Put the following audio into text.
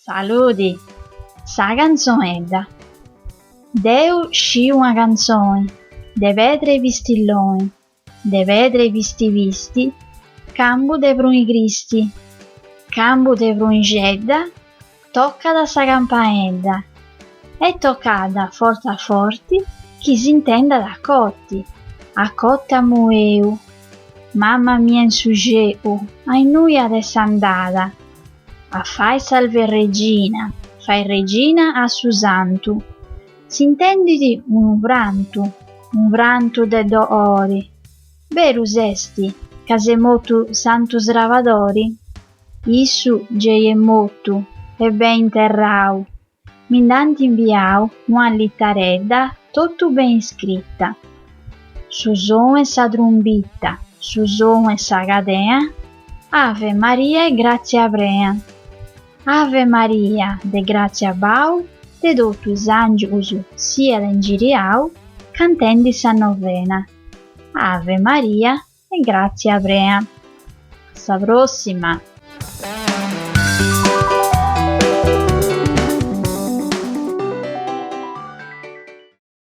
Saludi, sa canzonedda. Deu sciu una canzone, de vedre i vistilloni, de vedre i visti, cambu de pruni cristi, cambu de prunigedda, tocca da sa campanedda, e toccada forte a forti, chi s'intenda d'accotti, accotti a mueu, mamma mia in su geu, a nuia de s'andada, a fai salve regina, fai regina a su santu, s'intenditi un vrantu de doori, verus esti, ca se motu santus ravadori, issu gei è motu, e ben interrau, mind'anti inviau una littaredda totu ben scritta, su son e sa trumbitta, su son e sa cadea, Ave Maria e grazia prea. Ave Maria, de grazia bau, de totu is angius sia l'engiriau, cantendi sa novena. Ave Maria e grazia prea. Sa prossima!